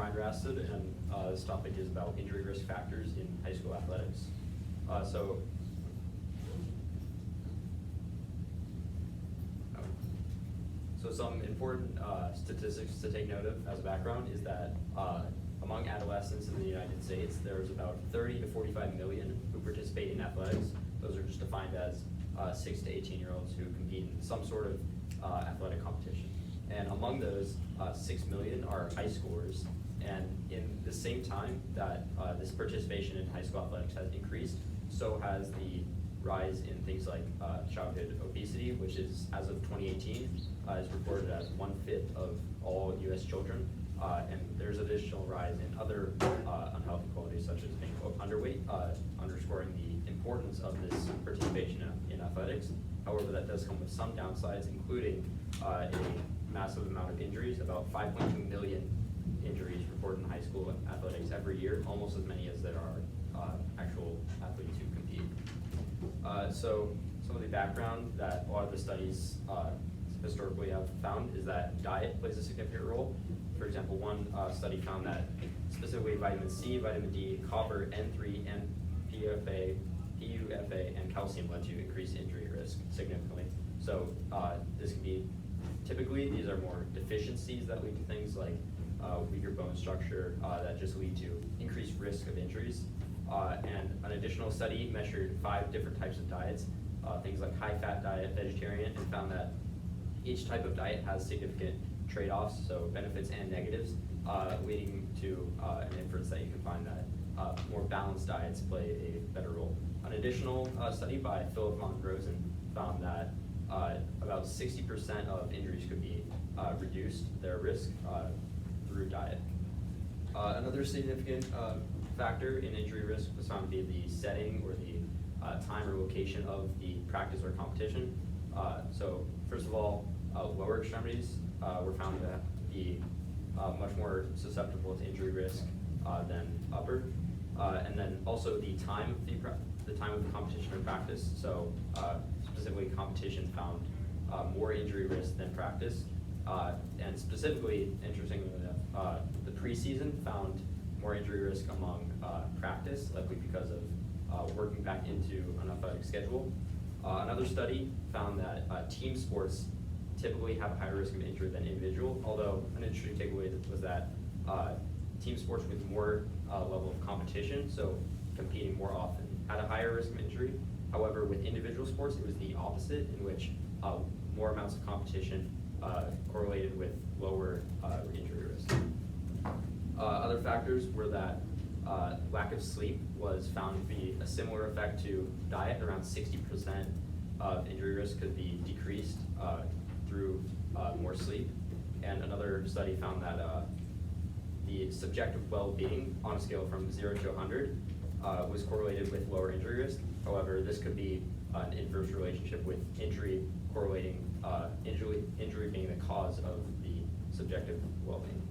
Ryan Rasted, and this topic is about injury risk factors in high school athletics. So some important statistics to take note of as a background is that among adolescents in the United States, there's about 30 to 45 million who participate in athletics. Those are just defined as 6 to 18-year-olds who compete in some sort of athletic competition. And among those, 6 million are high schoolers. And in the same time that this participation in high school athletics has increased, so has the rise in things like childhood obesity, which is, as of 2018, is reported as 1/5 of all U.S. children. And there's additional rise in other unhealthy qualities, such as being underweight, underscoring the importance of this participation in athletics. However, that does come with some downsides, including a massive amount of injuries, about 5.2 million injuries reported in high school athletics every year, almost as many as there are actual athletes who compete. So some of the background that a lot of the studies historically have found is that diet plays a significant role. For example, one study found that specifically vitamin C, vitamin D, copper, N3, and PUFA, and calcium led to increased injury risk significantly. So this can be, typically these are more deficiencies that lead to things like weaker bone structure that just lead to increased risk of injuries. And an additional study measured 5 different types of diets, things like high-fat diet, vegetarian, and found that each type of diet has significant trade-offs, so benefits and negatives, leading to an inference that you can find that more balanced diets play a better role. An additional study by Philip von Rosen found that about 60% of injuries could be reduced, their risk, through diet. Another significant factor in injury risk was found to be the setting or the time or location of the practice or competition. So first of all, lower extremities were found to be much more susceptible to injury risk than upper. And then also the time of the competition or practice. So specifically competition found more injury risk than practice. And specifically, interestingly enough, the preseason found more injury risk among practice, likely because of working back into an athletic schedule. Another study found that team sports typically have a higher risk of injury than individual, although an interesting takeaway was that team sports with more level of competition, so competing more often, had a higher risk of injury. However, with individual sports, it was the opposite, in which more amounts of competition correlated with lower injury risk. Other factors were that lack of sleep was found to be a similar effect to diet. Around 60% of injury risk could be decreased through more sleep. And another study found that the subjective well-being on a scale from 0 to 100 was correlated with lower injury risk. However, this could be an inverse relationship with injury correlating, injury being the cause of the subjective well-being.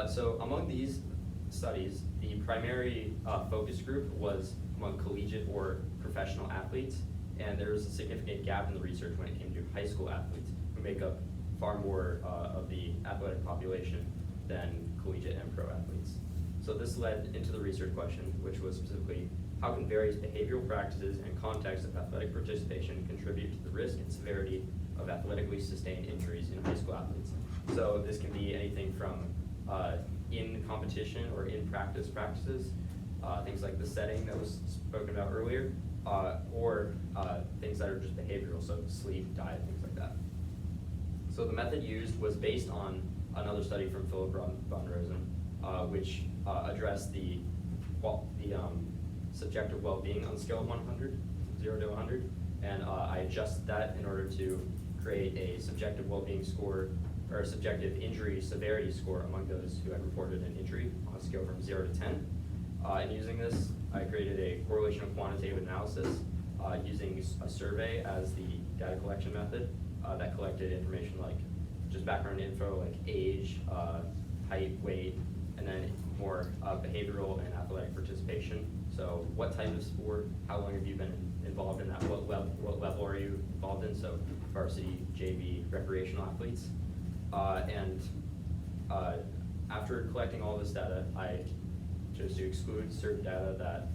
So among these studies, the primary focus group was among collegiate or professional athletes, and there was a significant gap in the research when it came to high school athletes, who make up far more of the athletic population than collegiate and pro athletes. So this led into the research question, which was specifically, how can various behavioral practices and contexts of athletic participation contribute to the risk and severity of athletically sustained injuries in high school athletes? So this can be anything from in competition or in practice practices, things like the setting that was spoken about earlier, or things that are just behavioral, so sleep, diet, things like that. So the method used was based on another study from Philip von Rosen, which addressed the subjective well-being on the scale of 0 to 100, and I adjusted that in order to create a subjective well-being score, or a subjective injury severity score among those who had reported an injury on a scale from 0 to 10. And using this, I created a correlation of quantitative analysis using a survey as the data collection method that collected information like just background info like age, height, weight, and then more behavioral and athletic participation. So what type of sport, how long have you been involved in that, what level are you involved in, so varsity, JV, recreational athletes. And after collecting all this data, I chose to exclude certain data that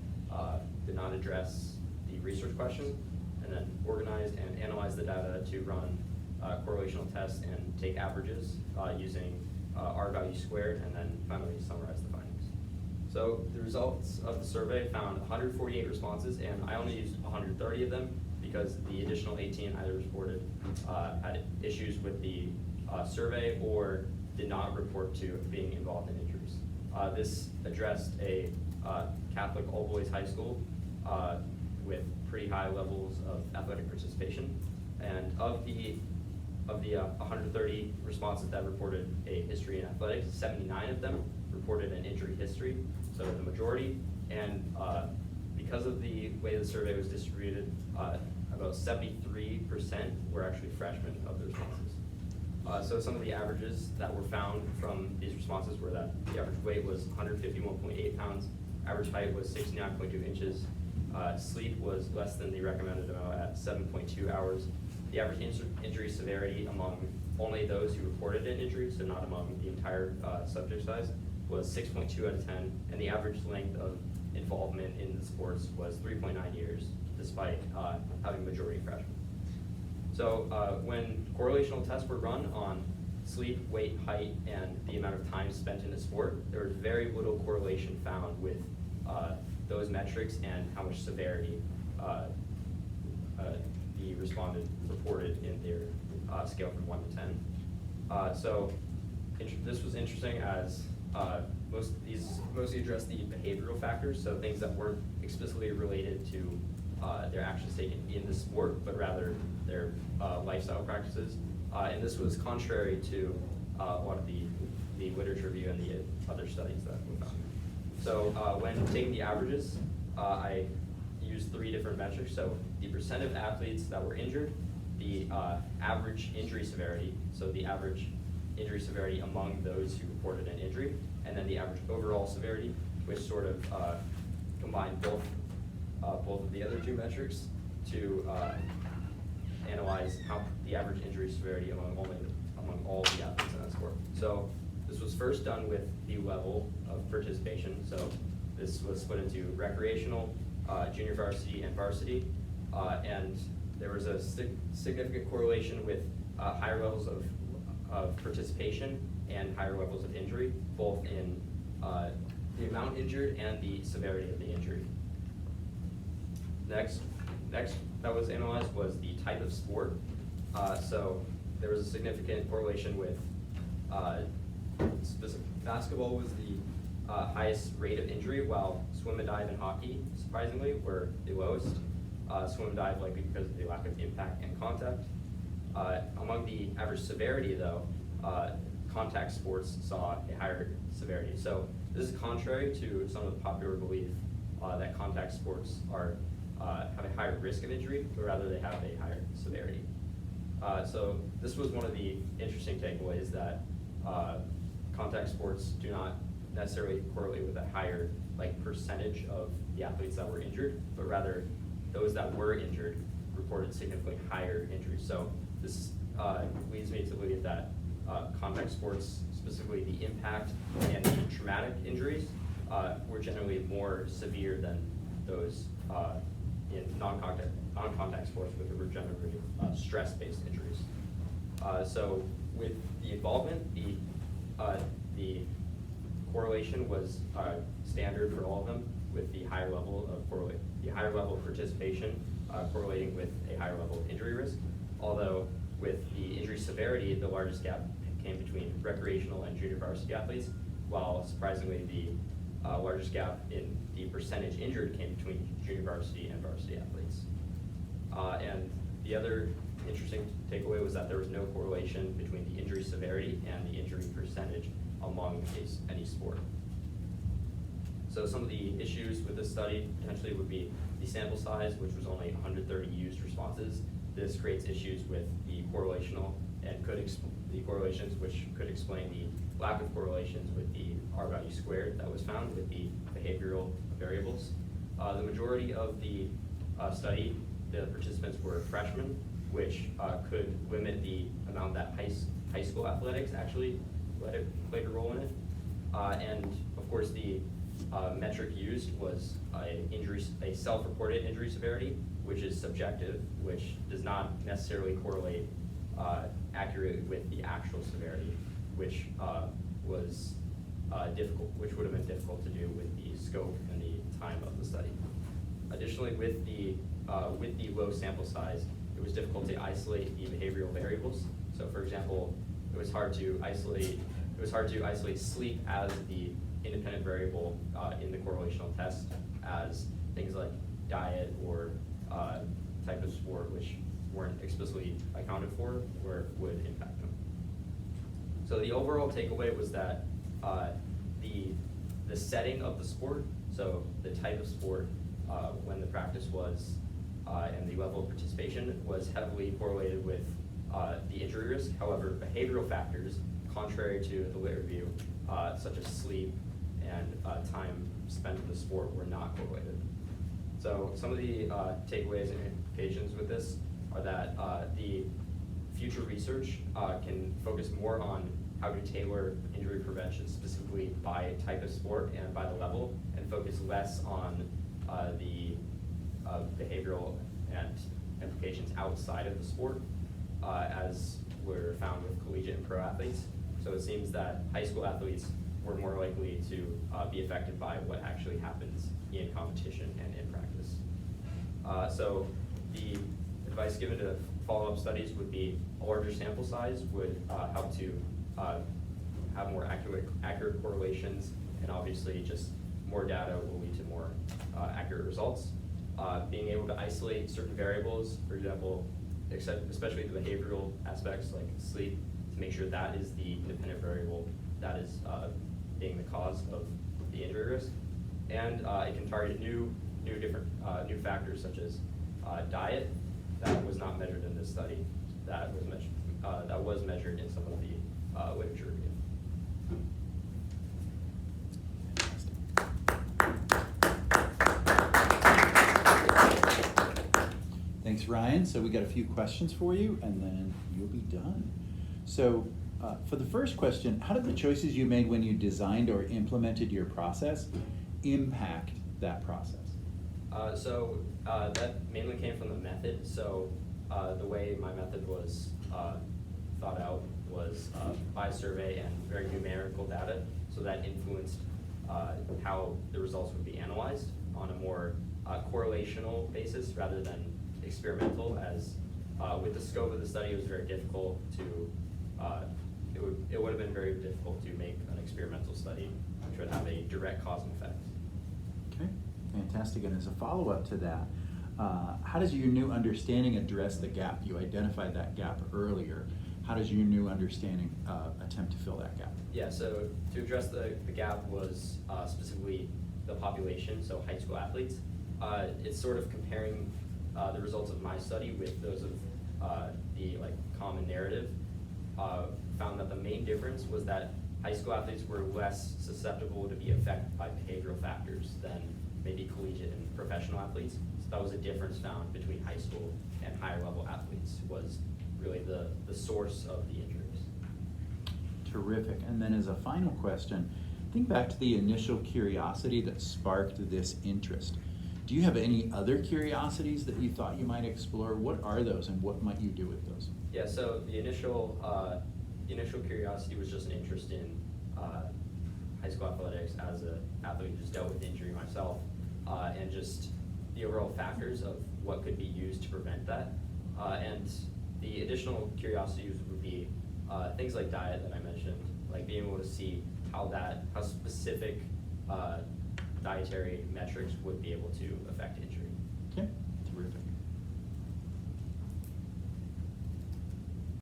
did not address the research question, and then organized and analyzed the data to run correlational tests and take averages using R value squared, and then finally summarize the findings. So the results of the survey found 148 responses, and I only used 130 of them because the additional 18 either reported had issues with the survey or did not report to being involved in injuries. This addressed a Catholic all-boys high school with pretty high levels of athletic participation, and of the 130 responses that reported a history in athletics, 79 of them reported an injury history, so the majority. And because of the way the survey was distributed, about 73% were actually freshmen of the responses. So some of the averages that were found from these responses were that the average weight was 151.8 pounds, average height was 69.2 inches, sleep was less than the recommended amount at 7.2 hours. The average injury severity among only those who reported an injury, so not among the entire subject size, was 6.2 out of 10, and the average length of involvement in the sports was 3.9 years, despite having majority freshmen. So when correlational tests were run on sleep, weight, height, and the amount of time spent in a sport, there was very little correlation found with those metrics and how much severity the respondent reported in their scale from 1 to 10. So this was interesting as most of these mostly address the behavioral factors, so things that weren't explicitly related to their actions taken in the sport, but rather their lifestyle practices. And this was contrary to a lot of the literature review and the other studies that we found. So when taking the averages, I used 3 different metrics. So the percent of athletes that were injured, the average injury severity, so the average injury severity among those who reported an injury, and then the average overall severity, which sort of combined both of the other 2 metrics to analyze how the average injury severity among all the athletes in that sport. So this was first done with the level of participation. So this was split into recreational, junior varsity, and varsity, and there was a significant correlation with higher levels of participation and higher levels of injury, both in the amount injured and the severity of the injury. Next that was analyzed was the type of sport. So there was a significant correlation with basketball was the highest rate of injury, while swim and dive and hockey, surprisingly, were the lowest. Swim and dive likely because of the lack of impact and contact. Among the average severity, though, contact sports saw a higher severity. So this is contrary to some of the popular belief that contact sports have a higher risk of injury, but rather they have a higher severity. So this was one of the interesting takeaways, that contact sports do not necessarily correlate with a higher percentage of the athletes that were injured, but rather those that were injured reported significantly higher injuries. So this leads me to believe that contact sports, specifically the impact and the traumatic injuries, were generally more severe than those in non-contact sports with the regenerative stress-based injuries. So with the involvement, the correlation was standard for all of them, with the higher level of participation correlating with a higher level of injury risk. Although with the injury severity, the largest gap came between recreational and junior varsity athletes, while surprisingly the largest gap in the percentage injured came between junior varsity and varsity athletes. And the other interesting takeaway was that there was no correlation between the injury severity and the injury percentage among any sport. So some of the issues with this study potentially would be the sample size, which was only 130 used responses. This creates issues with the correlational and the correlations, which could explain the lack of correlations with the R value squared that was found with the behavioral variables. The majority of the study, the participants were freshmen, which could limit the amount that high school athletics actually played a role in it. And of course, the metric used was a self-reported injury severity, which is subjective, which does not necessarily correlate accurately with the actual severity, which was difficult, which would have been difficult to do with the scope and the time of the study. Additionally, with the low sample size, it was difficult to isolate the behavioral variables. So, for example, it was hard to isolate sleep as the independent variable in the correlational test, as things like diet or type of sport, which weren't explicitly accounted for, or would impact them. So the overall takeaway was that the setting of the sport, so the type of sport, when the practice was, and the level of participation was heavily correlated with the injury risk. However, behavioral factors, contrary to the lit review, such as sleep and time spent in the sport, were not correlated. So some of the takeaways and implications with this are that the future research can focus more on how to tailor injury prevention specifically by type of sport and by the level, and focus less on the behavioral and implications outside of the sport, as were found with collegiate and pro athletes. So it seems that high school athletes were more likely to be affected by what actually happens in competition and in practice. So the advice given to follow-up studies would be a larger sample size would help to have more accurate correlations, and obviously just more data will lead to more accurate results. Being able to isolate certain variables, for example, especially the behavioral aspects like sleep, to make sure that is the independent variable that is being the cause of the injury risk. And it can target new factors such as diet that was not measured in this study, that was measured in some of the literature review. Thanks, Ryan. So we got a few questions for you, and then you'll be done. So for the first question, how did the choices you made when you designed or implemented your process impact that process? So that mainly came from the method. So the way my method was thought out was by survey and very numerical data. So that influenced how the results would be analyzed on a more correlational basis rather than experimental, as with the scope of the study, it was very difficult to, it would have been very difficult to make an experimental study which would have a direct cause and effect. Okay, fantastic. And as a follow-up to that, how does your new understanding address the gap? You identified that gap earlier. How does your new understanding attempt to fill that gap? Yeah, so to address the gap was specifically the population, so high school athletes. It's sort of comparing the results of my study with those of the common narrative. Found that the main difference was that high school athletes were less susceptible to be affected by behavioral factors than maybe collegiate and professional athletes. So that was a difference found between high school and higher level athletes, was really the source of the injuries. Terrific. And then as a final question, think back to the initial curiosity that sparked this interest. Do you have any other curiosities that you thought you might explore? What are those, and what might you do with those? Yeah, so the initial curiosity was just an interest in high school athletics as an athlete who just dealt with injury myself, and just the overall factors of what could be used to prevent that. And the additional curiosities would be things like diet that I mentioned, like being able to see how specific dietary metrics would be able to affect injury. Okay, terrific.